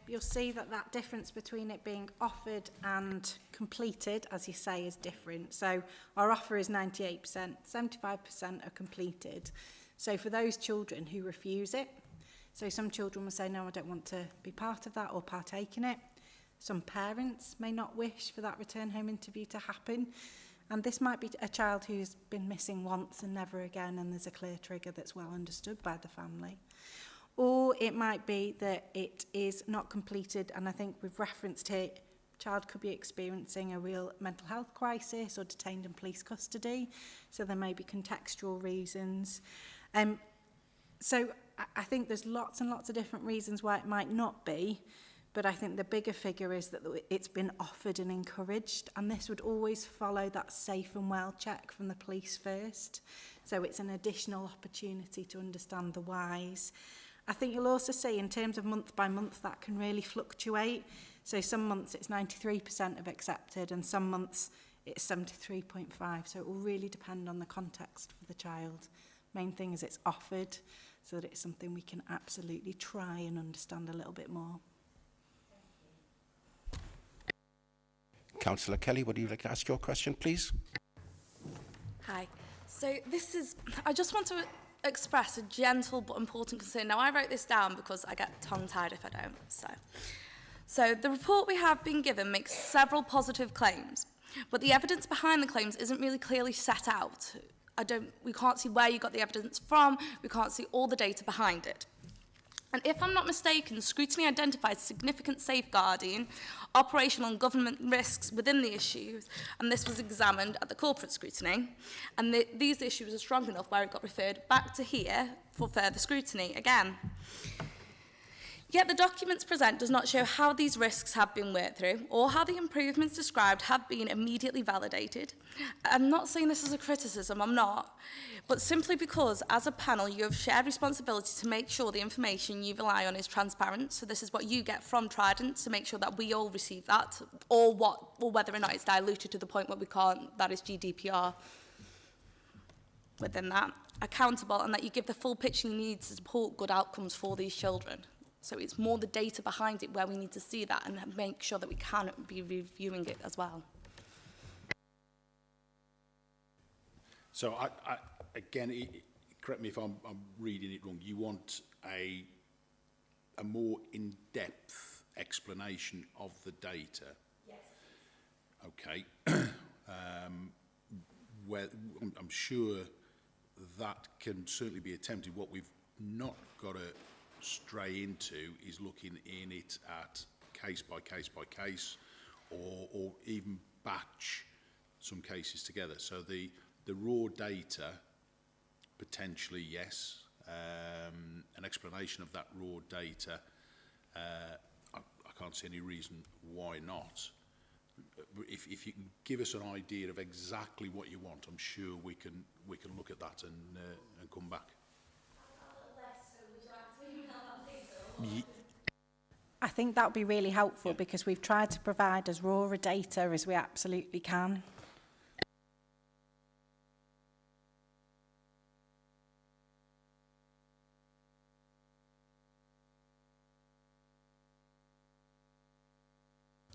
you'll see that difference between it being offered and completed, as you say, is different. So our offer is 98%, 75% are completed. So for those children who refuse it, so some children will say, no, I don't want to be part of that or partake in it. Some parents may not wish for that return home interview to happen. And this might be a child who's been missing once and never again, and there's a clear trigger that's well understood by the family. Or it might be that it is not completed, and I think we've referenced here, child could be experiencing a real mental health crisis or detained in police custody, so there may be contextual reasons. So I think there's lots and lots of different reasons why it might not be, but I think the bigger figure is that it's been offered and encouraged, and this would always follow that safe and well check from the police first. So it's an additional opportunity to understand the whys. I think you'll also see in terms of month by month that can really fluctuate. So some months it's 93% have accepted, and some months it's 73.5. So it will really depend on the context for the child. Main thing is it's offered, so that it's something we can absolutely try and understand a little bit more. Councillor Kelly, would you like to ask your question, please? Hi. So I just want to express a gentle but important concern. Now, I wrote this down because I get tongue-tied if I don't. So the report we have been given makes several positive claims, but the evidence behind the claims isn't really clearly set out. We can't see where you got the evidence from. We can't see all the data behind it. And if I'm not mistaken, Scrutiny identified significant safeguarding, operational and government risks within the issues, and this was examined at the corporate scrutiny. And these issues are strong enough where it got referred back to here for further scrutiny again. Yet the documents present does not show how these risks have been worked through or how the improvements described have been immediately validated. I'm not saying this as a criticism, I'm not, but simply because as a panel you have shared responsibility to make sure the information you rely on is transparent. So this is what you get from Trident to make sure that we all receive that, or whether or not it's diluted to the point where we can't, that is GDPR within that, accountable, and that you give the full picture you need to support good outcomes for these children. So it's more the data behind it where we need to see that and make sure that we can be reviewing it as well. So, again, correct me if I'm reading it wrong. You want a more in-depth explanation of the data? Yes. Okay. Where I'm sure that can certainly be attempted. What we've not got to stray into is looking in it at case by case, or even batch some cases together. So the raw data, potentially yes, an explanation of that raw data. I can't see any reason why not. If you can give us an idea of exactly what you want, I'm sure we can look at that and come back. I think that would be really helpful because we've tried to provide as raw a data as we absolutely can.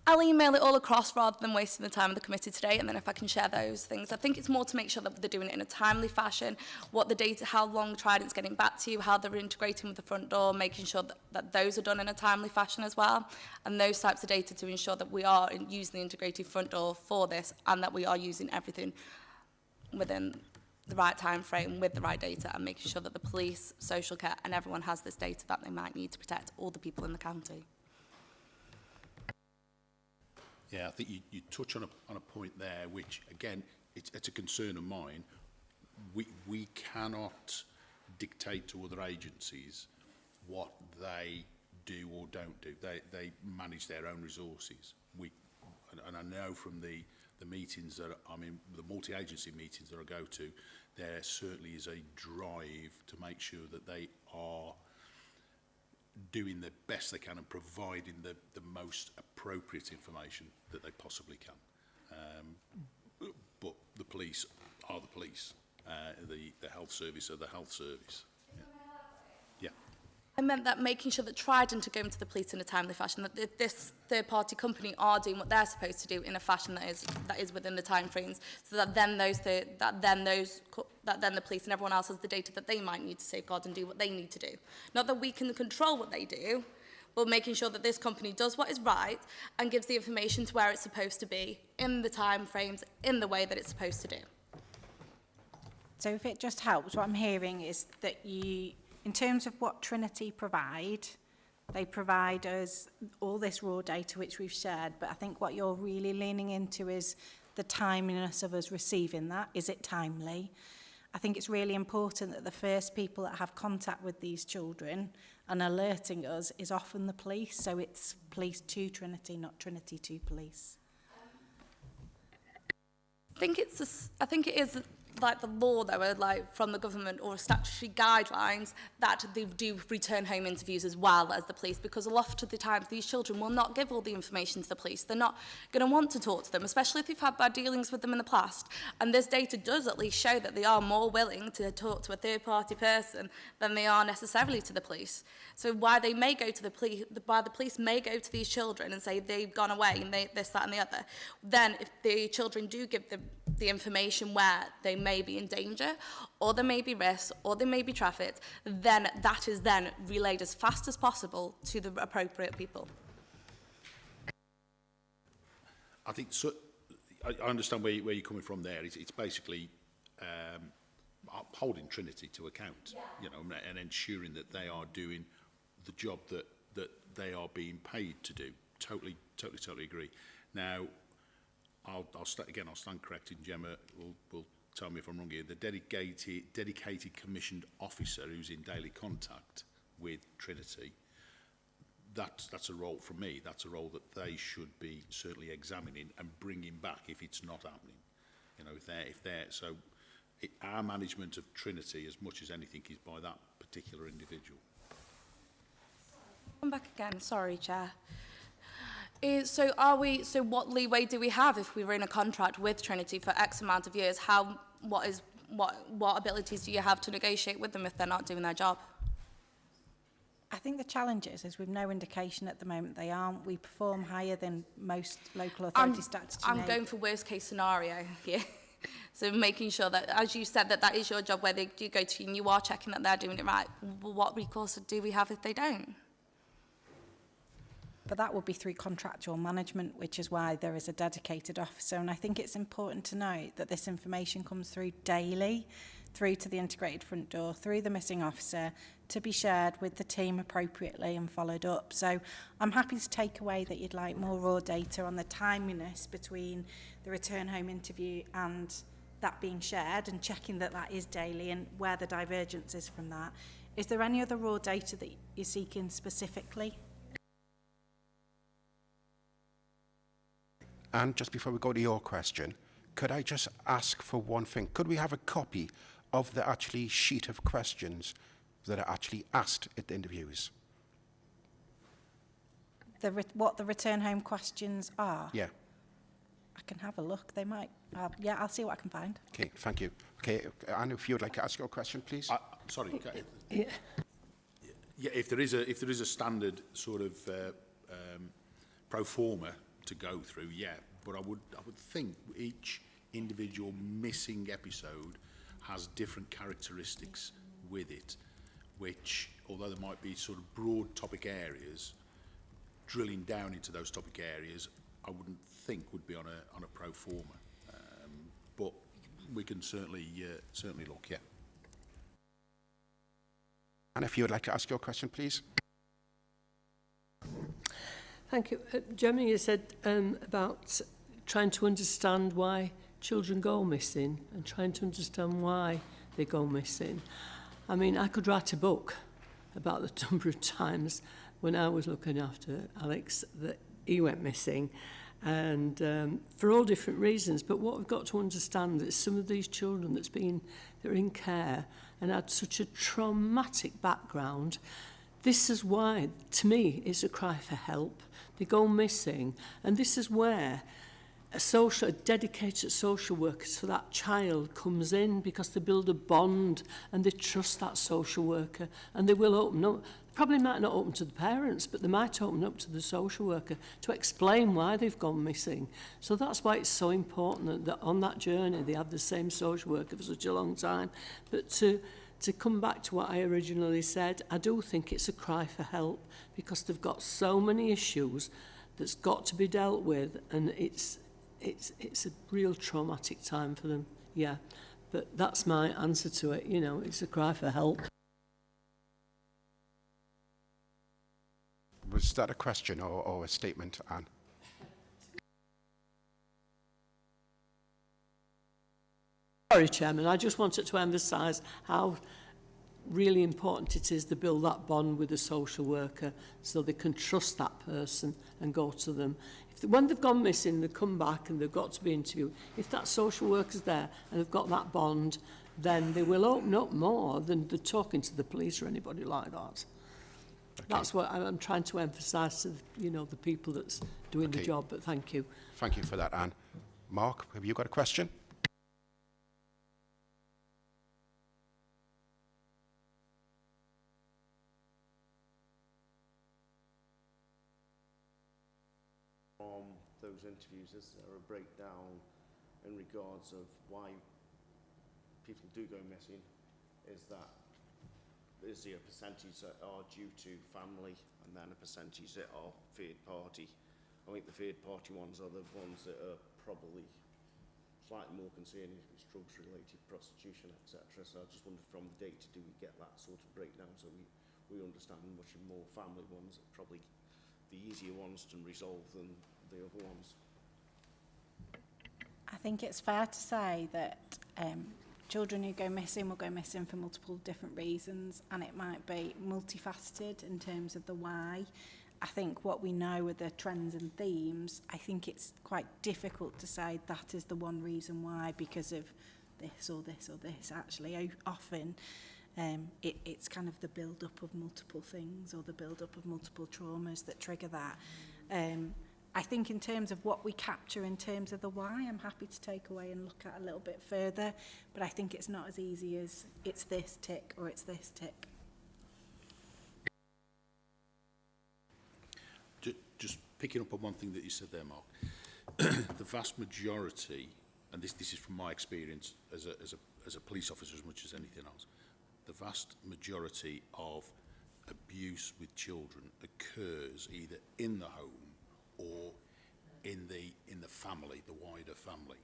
I'll email it all across rather than wasting the time of the committee today, and then if I can share those things. I think it's more to make sure that they're doing it in a timely fashion, what the data, how long Trident's getting back to you, how they're integrating with the front door, making sure that those are done in a timely fashion as well, and those types of data to ensure that we are using the integrated front door for this, and that we are using everything within the right time frame with the right data, and making sure that the police, social care, and everyone has this data that they might need to protect all the people in the county. Yeah, I think you touch on a point there, which again, it's a concern of mine. We cannot dictate to other agencies what they do or don't do. They manage their own resources. And I know from the meetings that I'm in, the multi-agency meetings that I go to, there certainly is a drive to make sure that they are doing the best they can and providing the most appropriate information that they possibly can. But the police are the police. The health service are the health service. Yeah. I meant that making sure that Trident are going to the police in a timely fashion, that this third-party company are doing what they're supposed to do in a fashion that is within the timeframes, so that then the police and everyone else has the data that they might need to safeguard and do what they need to do. Not that we can control what they do, but making sure that this company does what is right and gives the information to where it's supposed to be, in the timeframes, in the way that it's supposed to do. So if it just helps, what I'm hearing is that you, in terms of what Trinity provide, they provide us all this raw data which we've shared, but I think what you're really leaning into is the timeliness of us receiving that. Is it timely? I think it's really important that the first people that have contact with these children and alerting us is often the police, so it's police to Trinity, not Trinity to police. I think it is like the law, though, like from the government or statutory guidelines, that they do return home interviews as well as the police, because a lot of the times these children will not give all the information to the police. They're not going to want to talk to them, especially if they've had bad dealings with them in the past. And this data does at least show that they are more willing to talk to a third-party person than they are necessarily to the police. So why they may go to the police, why the police may go to these children and say they've gone away and this, that, and the other, then if the children do give the information where they may be in danger, or there may be risks, or they may be trafficked, then that is then relayed as fast as possible to the appropriate people. I think so, I understand where you're coming from there. It's basically holding Trinity to account, you know, and ensuring that they are doing the job that they are being paid to do. Totally agree. Now, I'll stand corrected. Gemma will tell me if I'm wrong here. The dedicated commissioned officer who's in daily contact with Trinity, that's a role for me. That's a role that they should be certainly examining and bringing back if it's not happening. You know, if they're so, our management of Trinity, as much as anything, is by that particular individual. Come back again. Sorry, Chair. So what leeway do we have if we were in a contract with Trinity for X amount of years? What abilities do you have to negotiate with them if they're not doing their job? I think the challenge is with no indication at the moment they aren't. We perform higher than most local authority statutory. I'm going for worst case scenario here. So making sure that, as you said, that is your job where they do go to and you are checking that they're doing it right. Well, what recourse do we have if they don't? But that would be through contractual management, which is why there is a dedicated officer. And I think it's important to note that this information comes through daily, through to the integrated front door, through the missing officer, to be shared with the team appropriately and followed up. So I'm happy to take away that you'd like more raw data on the timeliness between the return home interview and that being shared, and checking that that is daily and where the divergence is from that. Is there any other raw data that you're seeking specifically? And just before we go to your question, could I just ask for one thing? Could we have a copy of the actually sheet of questions that are actually asked at the interviews? What the return home questions are? Yeah. I can have a look. They might. Yeah, I'll see what I can find. Okay, thank you. Okay, Anne, if you would like to ask your question, please. Sorry. Yeah. Yeah, if there is a standard sort of pro forma to go through, yeah, but I would think each individual missing episode has different characteristics with it, which, although there might be sort of broad topic areas, drilling down into those topic areas, I wouldn't think would be on a pro forma, but we can certainly look, yeah. And if you would like to ask your question, please. Thank you. Gemma, you said about trying to understand why children go missing and trying to understand why they go missing. I mean, I could write a book about the number of times when I was looking after Alex that he went missing, and for all different reasons. But what we've got to understand is some of these children that are in care and had such a traumatic background. This is why, to me, it's a cry for help. They go missing, and this is where a dedicated social worker for that child comes in, because they build a bond and they trust that social worker, and they will open up. Probably might not open to the parents, but they might open up to the social worker to explain why they've gone missing. So that's why it's so important that on that journey they have the same social worker for such a long time. But to come back to what I originally said, I do think it's a cry for help, because they've got so many issues that's got to be dealt with, and it's a real traumatic time for them, yeah. But that's my answer to it, you know, it's a cry for help. Was that a question or a statement, Anne? Sorry, Chairman, I just wanted to emphasise how really important it is to build that bond with a social worker so they can trust that person and go to them. When they've gone missing, they come back and they've got to be interviewed. If that social worker's there and they've got that bond, then they will open up more than they're talking to the police or anybody like that. Okay. That's what I'm trying to emphasise to the people that's doing the job, but thank you. Thank you for that, Anne. Mark, have you got a question? Those interviews, is there a breakdown in regards of why people do go missing is that there's a percentage that are due to family and then a percentage that are third party. I think the third party ones are the ones that are probably slightly more concerning if it's drugs related, prostitution, etc. So I just wondered from the data, do we get that sort of breakdown so we understand much more family ones are probably the easier ones to resolve than the other ones. I think it's fair to say that children who go missing will go missing for multiple different reasons, and it might be multifaceted in terms of the why. I think what we know are the trends and themes. I think it's quite difficult to say that is the one reason why because of this or this or this. Actually, often it's kind of the build-up of multiple things or the build-up of multiple traumas that trigger that. I think in terms of what we capture in terms of the why, I'm happy to take away and look at a little bit further, but I think it's not as easy as it's this tick or it's this tick. Just picking up on one thing that you said there, Mark, the vast majority, and this is from my experience as a police officer as much as anything else, the vast majority of abuse with children occurs either in the home or in the family, the wider family.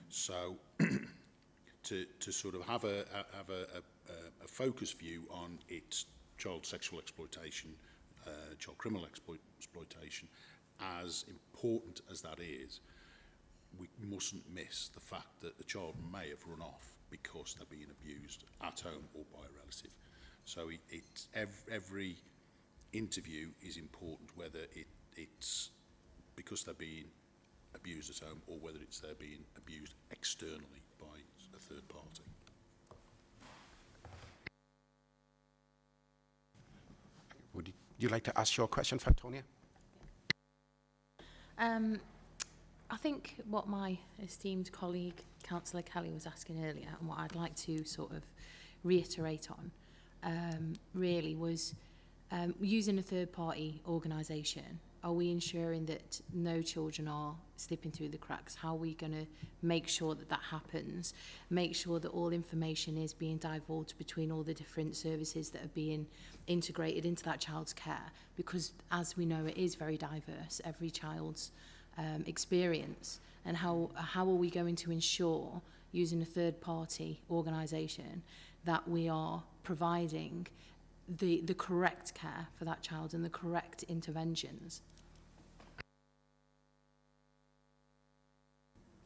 So to sort of have a focus view on its child sexual exploitation, child criminal exploitation, as important as that is, we mustn't miss the fact that the child may have run off because they're being abused at home or by a relative. So it's every interview is important, whether it's because they're being abused at home or whether it's they're being abused externally by a third party. Would you like to ask your question, Antonia? I think what my esteemed colleague, Councillor Kelly, was asking earlier, and what I'd like to sort of reiterate on, really was using a third-party organisation. Are we ensuring that no children are slipping through the cracks? How are we going to make sure that that happens? Make sure that all information is being divulged between all the different services that are being integrated into that child's care? Because as we know, it is very diverse, every child's experience. And how are we going to ensure, using a third-party organisation, that we are providing the correct care for that child and the correct interventions?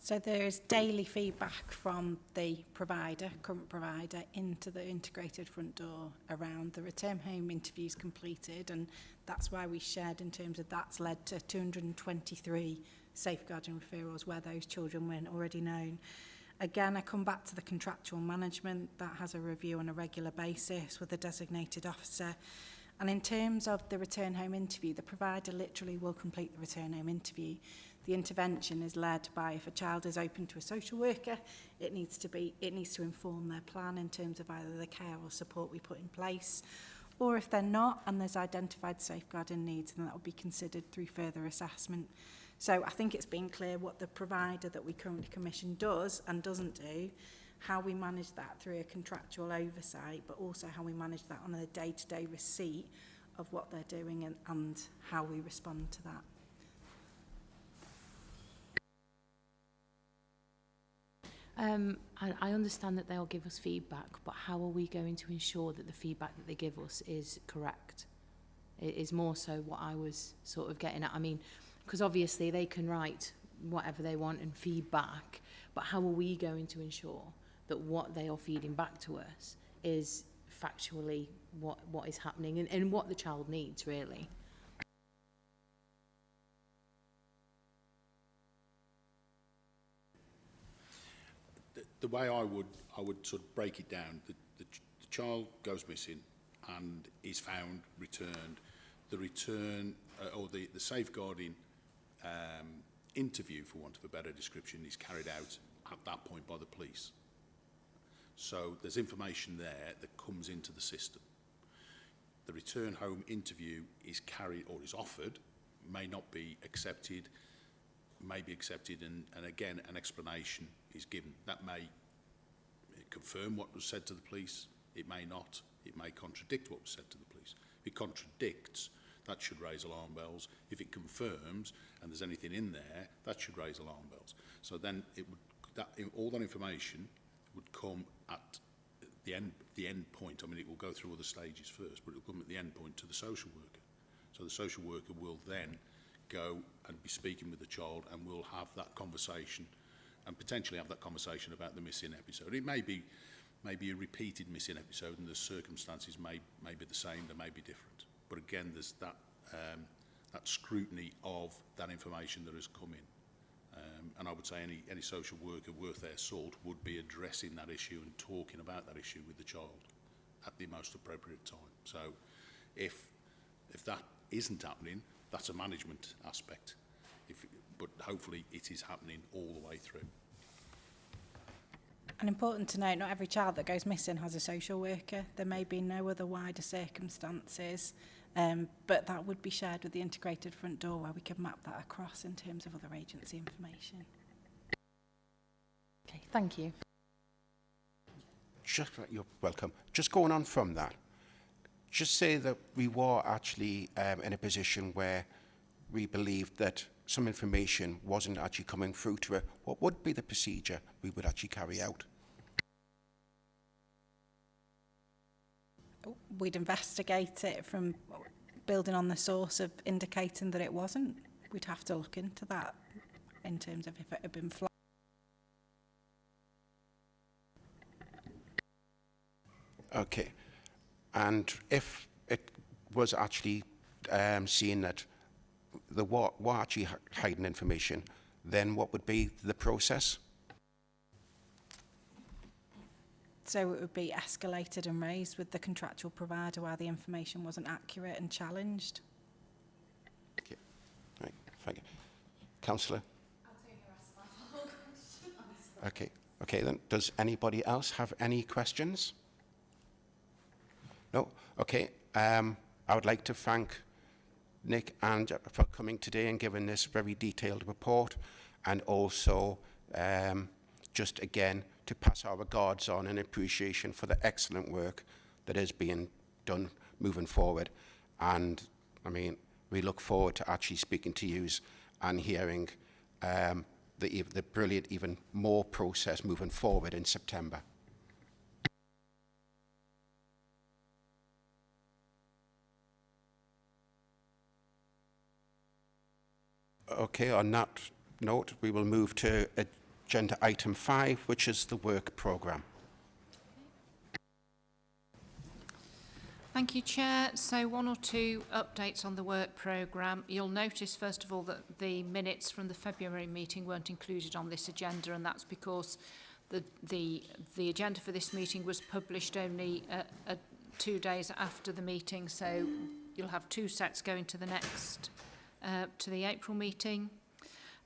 So there is daily feedback from the provider, current provider, into the integrated front door around the return home interviews completed, and that's why we shared in terms of that's led to 223 safeguarding referrals where those children weren't already known. Again, I come back to the contractual management that has a review on a regular basis with a designated officer. And in terms of the return home interview, the provider literally will complete the return home interview. The intervention is led by, if a child is open to a social worker, it needs to inform their plan in terms of either the care or support we put in place. Or if they're not and there's identified safeguarding needs, then that will be considered through further assessment. So I think it's been clear what the provider that we currently commission does and doesn't do, how we manage that through a contractual oversight, but also how we manage that on a day-to-day receipt of what they're doing and how we respond to that. I understand that they'll give us feedback, but how are we going to ensure that the feedback that they give us is correct? It is more so what I was sort of getting at. I mean, because obviously they can write whatever they want and feedback, but how are we going to ensure that what they are feeding back to us is factually what is happening and what the child needs, really? The way I would sort of break it down, the child goes missing and is found, returned. The return or the safeguarding interview, for want of a better description, is carried out at that point by the police. So there's information there that comes into the system. The return home interview is carried or is offered, may not be accepted, may be accepted, and again an explanation is given. That may confirm what was said to the police. It may not. It may contradict what was said to the police. If it contradicts, that should raise alarm bells. If it confirms and there's anything in there, that should raise alarm bells. So then it would, all that information would come at the end point. I mean, it will go through other stages first, but it will come at the end point to the social worker. So the social worker will then go and be speaking with the child, and will have that conversation, and potentially have that conversation about the missing episode. It may be a repeated missing episode, and the circumstances may be the same, they may be different. But again, there's that scrutiny of that information that has come in. And I would say any social worker worth their salt would be addressing that issue and talking about that issue with the child at the most appropriate time. So if that isn't happening, that's a management aspect. But hopefully it is happening all the way through. And important to note, not every child that goes missing has a social worker. There may be no other wider circumstances, but that would be shared with the integrated front door, where we could map that across in terms of other agency information. Okay, thank you. You're welcome. Just going on from that, just say that we were actually in a position where we believed that some information wasn't actually coming through to her. What would be the procedure we would actually carry out? We'd investigate it from building on the source of indicating that it wasn't. We'd have to look into that in terms of if it had been flagged. Okay. And if it was actually seen that there were actually hiding information, then what would be the process? So it would be escalated and raised with the contractual provider where the information wasn't accurate and challenged. Okay. Right. Thank you. Councillor? I'll take the rest of my whole question. Okay. Okay, then. Does anybody else have any questions? No? Okay. I would like to thank Nick and for coming today and giving this very detailed report, and also just again to pass our regards on and appreciation for the excellent work that is being done moving forward. And I mean, we look forward to actually speaking to you and hearing the brilliant, even more process moving forward in September. Okay, on that note, we will move to agenda item 5, which is the work programme. Thank you, Chair. So 1 or 2 updates on the work programme. You'll notice, first of all, that the minutes from the February meeting weren't included on this agenda, and that's because the agenda for this meeting was published only 2 days after the meeting, so you'll have 2 sets going to the next, to the April meeting.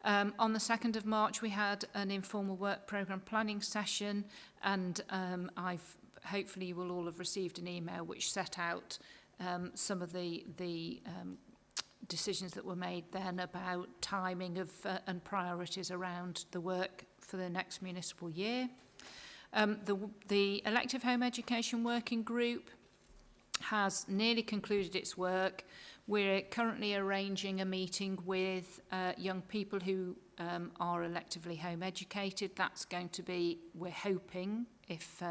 On the 2nd of March, we had an informal work programme planning session, and hopefully you will all have received an email which set out some of the decisions that were made then about timing of and priorities around the work for the next municipal year. The Elective Home Education Working Group has nearly concluded its work. We're currently arranging a meeting with young people who are electively home educated. That's going to be, we're hoping, if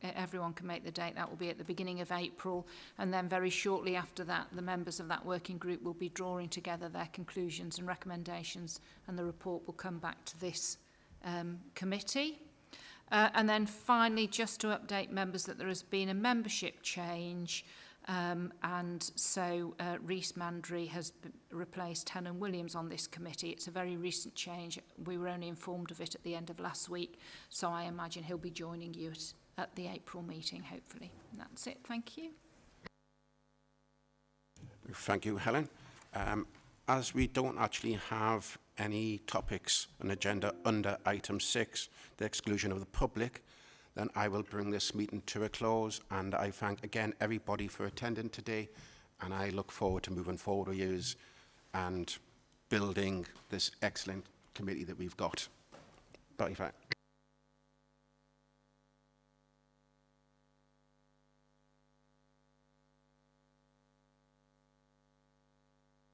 everyone can make the date, that will be at the beginning of April. And then very shortly after that, the members of that working group will be drawing together their conclusions and recommendations, and the report will come back to this committee. And then finally, just to update members that there has been a membership change, and so Rhys Mandry has replaced Helen Williams on this committee. It's a very recent change. We were only informed of it at the end of last week, so I imagine he'll be joining you at the April meeting, hopefully. And that's it. Thank you. Thank you, Helen. As we don't actually have any topics on the agenda under item 6, the exclusion of the public, then I will bring this meeting to a close, and I thank again everybody for attending today, and I look forward to moving forward with you and building this excellent committee that we've got. Bye.